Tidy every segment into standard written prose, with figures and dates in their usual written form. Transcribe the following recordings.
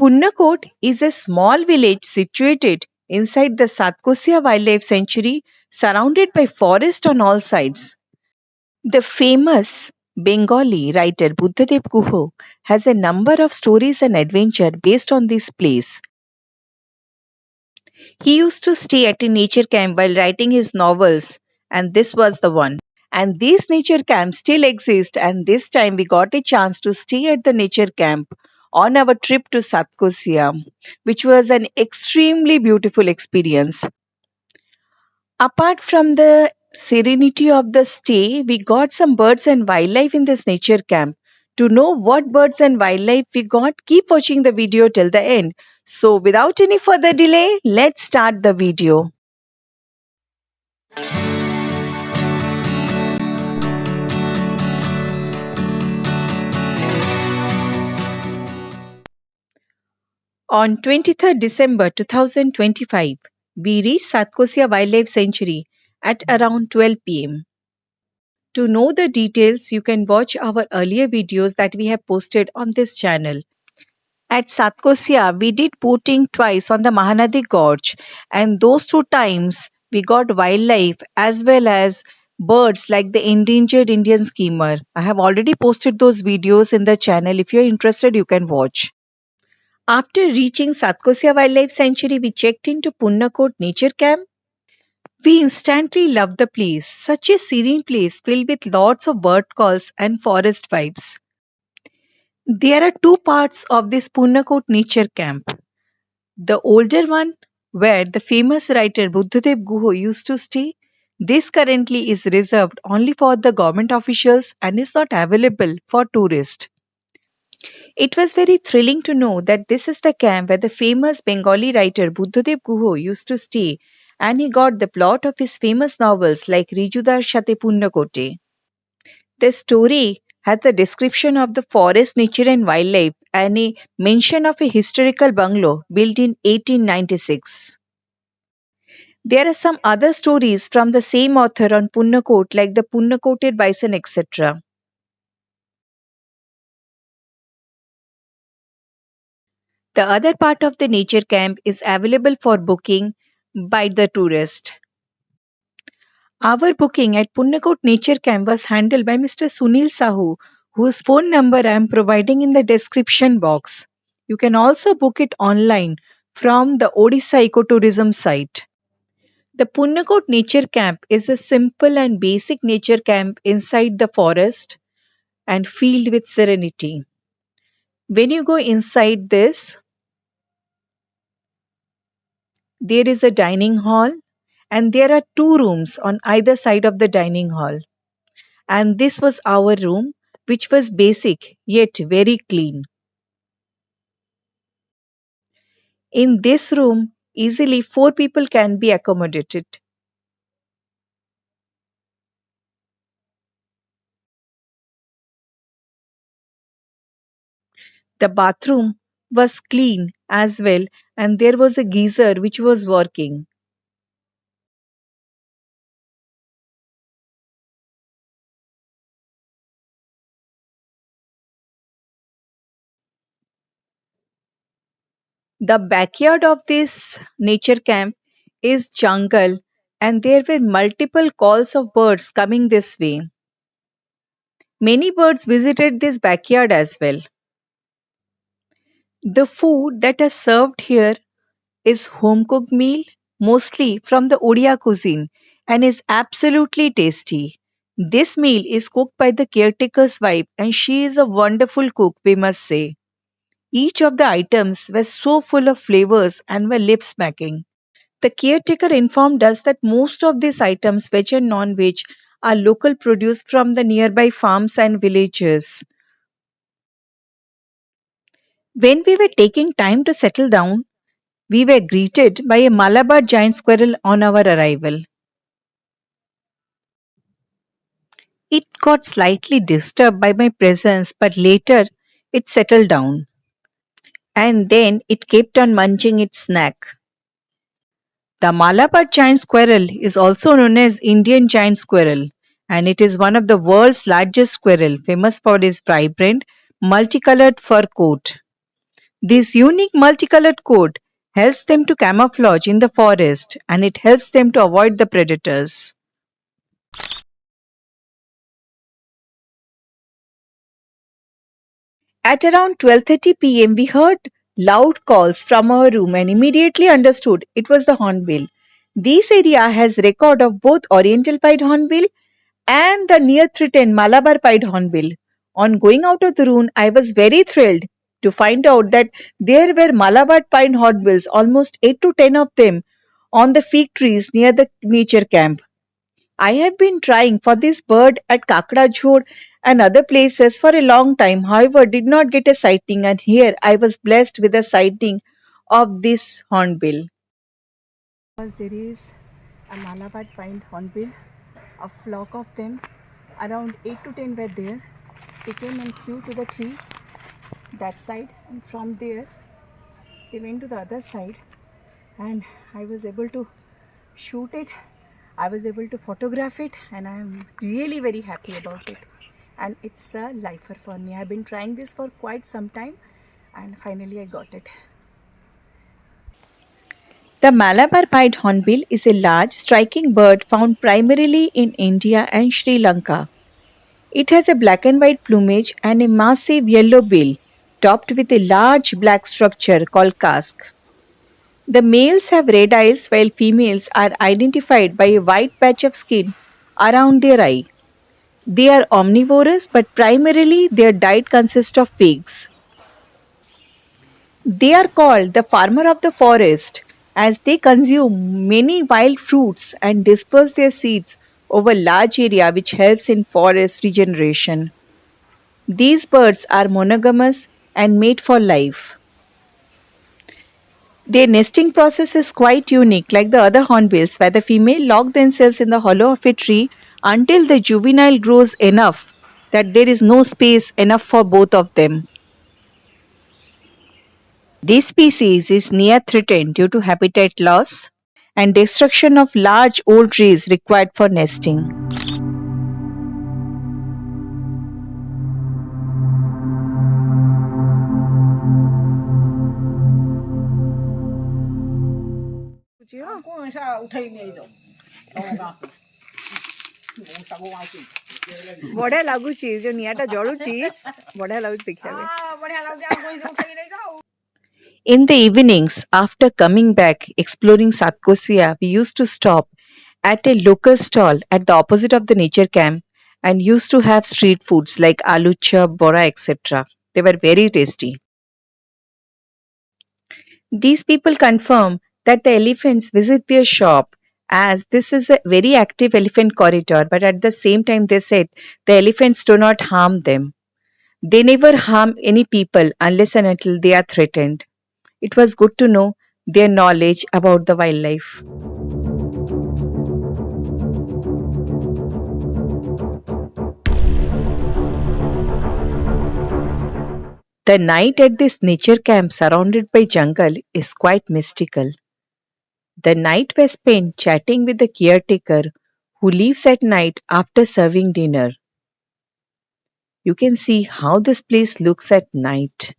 Punnakot is a small village situated inside the Satkosia Wildlife Sanctuary, surrounded by forest on all sides. The famous Bengali writer Buddhadev Guho has a number of stories and adventure based on this place. He used to stay at a nature camp while writing his novels, and this was the one. And these nature camps still exist, and this time we got a chance to stay at the nature camp on our trip to Satkosia, which was an extremely beautiful experience. Apart from the serenity of the stay, we got some birds and wildlife in this nature camp. To know what birds and wildlife we got, keep watching the video till the end. So, without any further delay, let's start the video. On 23rd December 2025, we reached Satkosia Wildlife Sanctuary at around 12 pm. To know the details, you can watch our earlier videos that we have posted on this channel. At Satkosia, we did boating twice on the Mahanadi Gorge, and those two times we got wildlife as well as birds like the endangered Indian skimmer. I have already posted those videos in the channel. If you're interested, you can watch. After reaching Satkosia Wildlife Sanctuary, we checked into Punnakot Nature Camp. We instantly loved the place, such a serene place filled with lots of bird calls and forest vibes. There are two parts of this Punnakot Nature Camp. The older one, where the famous writer Buddhadev Guho used to stay, this currently is reserved only for the government officials and is not available for tourists. It was very thrilling to know that this is the camp where the famous Bengali writer Buddhadev Guho used to stay, and he got the plot of his famous novels like Rijudar Shate Punnakote. The story has a description of the forest, nature, and wildlife, and a mention of a historical bungalow built in 1896. There are some other stories from the same author on Punnakot, like the Punnakoted bison, etc. The other part of the nature camp is available for booking by the tourist. Our booking at Punnakot Nature Camp was handled by Mr. Sunil Sahu, whose phone number I am providing in the description box. You can also book it online from the Odisha Ecotourism site. The Punnakot Nature Camp is a simple and basic nature camp inside the forest and filled with serenity. When you go inside this, there is a dining hall and there are two rooms on either side of the dining hall. And this was our room, which was basic yet very clean. In this room, easily four people can be accommodated. The bathroom was clean as well, and there was a geyser which was working. The backyard of this nature camp is jungle, and there were multiple calls of birds coming this way. Many birds visited this backyard as well. The food that is served here is home cooked meal, mostly from the Odia cuisine, and is absolutely tasty. This meal is cooked by the caretaker's wife, and she is a wonderful cook, we must say. Each of the items was so full of flavors and were lip smacking. The caretaker informed us that most of these items, veg and non veg, are local produce from the nearby farms and villages. When we were taking time to settle down, we were greeted by a Malabar giant squirrel on our arrival. It got slightly disturbed by my presence, but later it settled down. And then it kept on munching its snack. The Malabar giant squirrel is also known as Indian giant squirrel, and it is one of the world's largest squirrel, famous for its vibrant, multicolored fur coat. This unique multicolored coat helps them to camouflage in the forest and it helps them to avoid the predators. At around 12:30 p.m., we heard loud calls from our room and immediately understood it was the hornbill. This area has record of both oriental pied hornbill and the near threatened Malabar pied hornbill. On going out of the room, I was very thrilled to find out that there were Malabar pine hornbills, almost 8 to 10 of them, on the fig trees near the nature camp. I have been trying for this bird at Kakda Jhod and other places for a long time, however, did not get a sighting, and here I was blessed with a sighting of this hornbill. Because there is a Malabar pine hornbill, a flock of them, around 8 to 10 were there. They came and flew to the tree that side, and from there they went to the other side, and I was able to shoot it. I was able to photograph it, and I am really very happy about it. And it's a lifer for me. I've been trying this for quite some time, and finally I got it. The Malabar pied hornbill is a large, striking bird found primarily in India and Sri Lanka. It has a black and white plumage and a massive yellow bill, topped with a large black structure called casque. The males have red eyes while females are identified by a white patch of skin around their eye. They are omnivorous, but primarily their diet consists of pigs. They are called the farmer of the forest as they consume many wild fruits and disperse their seeds over large area which helps in forest regeneration. These birds are monogamous and mate for life. Their nesting process is quite unique, like the other hornbills, where the female lock themselves in the hollow of a tree until the juvenile grows enough that there is no space enough for both of them. This species is near threatened due to habitat loss and destruction of large old trees required for nesting. ବଢିଆ ଲାଗୁଛି ଯୋଉ ନିଆଁଟା ଜଳୁଛି ବଢିଆ ଲାଗୁଛି ଦେଖିବା ପାଇଁ In the evenings, after coming back exploring Satkosia, we used to stop at a local stall at the opposite of the nature camp and used to have street foods like aloo chop, bora, etc. They were very tasty. These people confirm that the elephants visit their shop as this is a very active elephant corridor, but at the same time, they said the elephants do not harm them. They never harm any people unless and until they are threatened. It was good to know their knowledge about the wildlife. The night at this nature camp surrounded by jungle is quite mystical. The night was spent chatting with the caretaker who leaves at night after serving dinner. You can see how this place looks at night.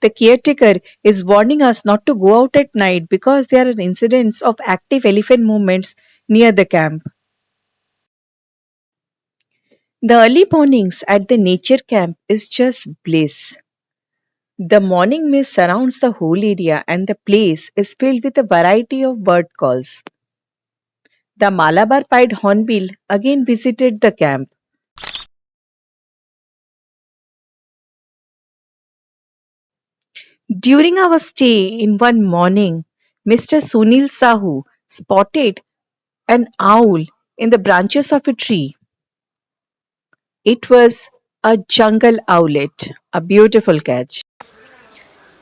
The caretaker is warning us not to go out at night because there are incidents of active elephant movements near the camp. The early mornings at the nature camp is just bliss. The morning mist surrounds the whole area and the place is filled with a variety of bird calls. The Malabar pied hornbill again visited the camp. During our stay in one morning, Mr. Sunil Sahu spotted an owl in the branches of a tree. It was a jungle owlet, a beautiful catch.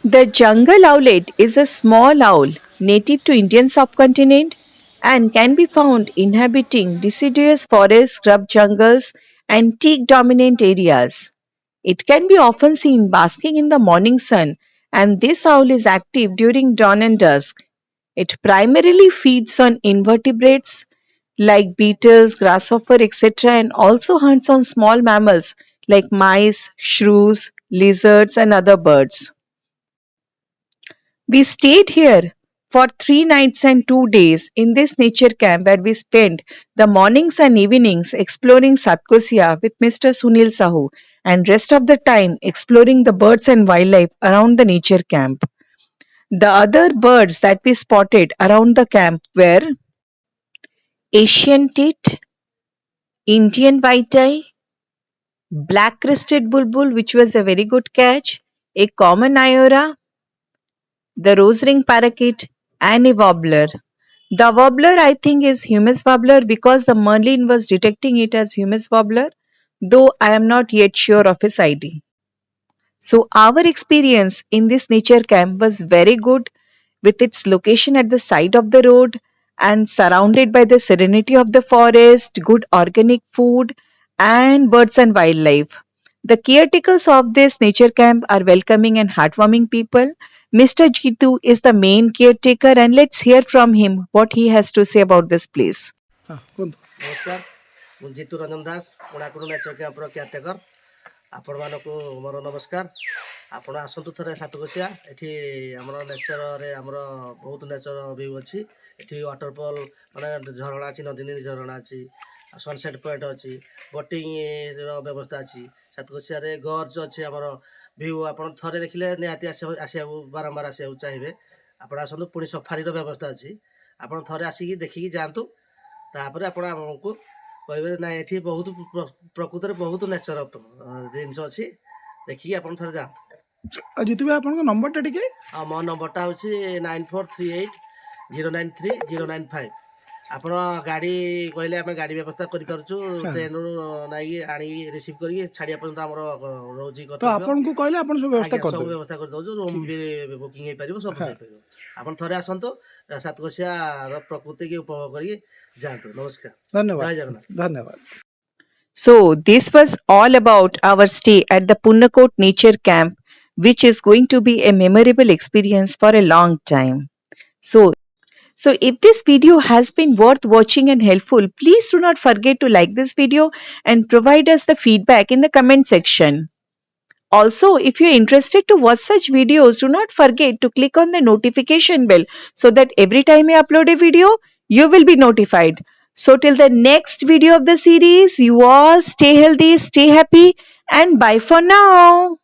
The jungle owlet is a small owl native to Indian subcontinent and can be found inhabiting deciduous forests, scrub jungles, and teak dominant areas. It can be often seen basking in the morning sun, and this owl is active during dawn and dusk. It primarily feeds on invertebrates like beetles, grasshopper, etc., and also hunts on small mammals like mice, shrews, lizards, and other birds. We stayed here for 3 nights and 2 days in this nature camp where we spent the mornings and evenings exploring Satkosia with Mr. Sunil Sahu and rest of the time exploring the birds and wildlife around the nature camp. The other birds that we spotted around the camp were Asian tit, Indian white-eye, black-crested bulbul, which was a very good catch, a common iora, the rose-ring parakeet, and a warbler. The warbler, I think, is Humus warbler because the Merlin was detecting it as Humus warbler, though I am not yet sure of his ID. So, our experience in this nature camp was very good with its location at the side of the road and surrounded by the serenity of the forest, good organic food, and birds and wildlife. The caretakers of this nature camp are welcoming and heartwarming people. Mr. Jitu is the main caretaker, and let's hear from him what he has to say about this place. ନମସ୍କାର ମୁଁ ଜିତୁ Ranjan Das ପୁଣାକୁରୁ nature କ୍ୟାମ୍ପର caretaker ଆପଣମାନଙ୍କୁ ମୋର ନମସ୍କାର। ଆପଣ ଆସନ୍ତୁ ଥରେ ସାତକୋଶିଆ। ଏଠି ଆମର ନେଚରରେ ଆମର ବହୁତ ନେଚର ଭିଉ ଅଛି। ଏଠି ୱାଟରଫଲ୍ ମାନେ ଝରଣା ଅଛି, ନଦୀ ଝରଣା ଅଛି, ସନସେଟ୍ ପଏଣ୍ଟ ଅଛି, ବୋଟିଂର ବ୍ୟବସ୍ଥା ଅଛି। ସାତକୋଶିଆରେ ଗର୍ଜ ଅଛି ଆମର ଭିଉ। ଆପଣ ଥରେ ଦେଖିଲେ ନିହାତି ଆସିବାକୁ ବାରମ୍ବାର ଆସିବାକୁ ଚାହିଁବେ। ଆପଣ ଆସନ୍ତୁ। ପୁଣି ସଫାରିର ବ୍ୟବସ୍ଥା ଅଛି। ଆପଣ ଥରେ ଆସିକି ଦେଖିକି ଯାଆନ୍ତୁ, ତାପରେ ଆପଣ ଆମକୁ କହିବେ ନାଇଁ ଏଠି ବହୁତ ପ୍ରକୃତରେ ବହୁତ ନେଚର ଜିନିଷ ଅଛି, ଦେଖିକି ଆପଣ ଥରେ ଯାଆନ୍ତୁ। ଜିତୁ ଭାଇ ଆପଣଙ୍କ ନମ୍ବରଟା ଟିକେ? ଆଉ ମୋ ନମ୍ବରଟା ହେଉଛି 9438093095। ଆପଣ ଗାଡ଼ି କହିଲେ ଆମେ ଗାଡ଼ି ବ୍ୟବସ୍ଥା କରିପାରୁଛୁ। ଟ୍ରେନରୁ ନେଇକି ଆଣିକି ରିସିଭ୍ କରିକି ଛାଡ଼ିବା ପର୍ଯ୍ୟନ୍ତ ଆମର ରହୁଛି ତ ଆପଣଙ୍କୁ କହିଲେ ଆପଣ ସବୁ ବ୍ୟବସ୍ଥା ସବୁ କରିଦେବେ? ବ୍ୟବସ୍ଥା କରିଦେଉଛୁ। ରୁମ୍ ବି ବୁକିଂ ହେଇପାରିବ, ସବୁ ହେଇପାରିବ। ଆପଣ ଥରେ ଆସନ୍ତୁ, ସାତକୋଶିଆର ପ୍ରକୃତିକି ଉପଭୋଗ କରିକି ଯାଆନ୍ତୁ। ନମସ୍କାର, ଧନ୍ୟବାଦ। ଜୟ ଜଗନ୍ନାଥ। ଧନ୍ୟବାଦ। So, this was all about our stay at the Punnakot Nature Camp, which is going to be a memorable experience for a long time. So if this video has been worth watching and helpful, please do not forget to like this video and provide us the feedback in the comment section. Also, if you're interested to watch such videos, do not forget to click on the notification bell so that every time I upload a video, you will be notified. So till the next video of the series, you all stay healthy, stay happy, and bye for now.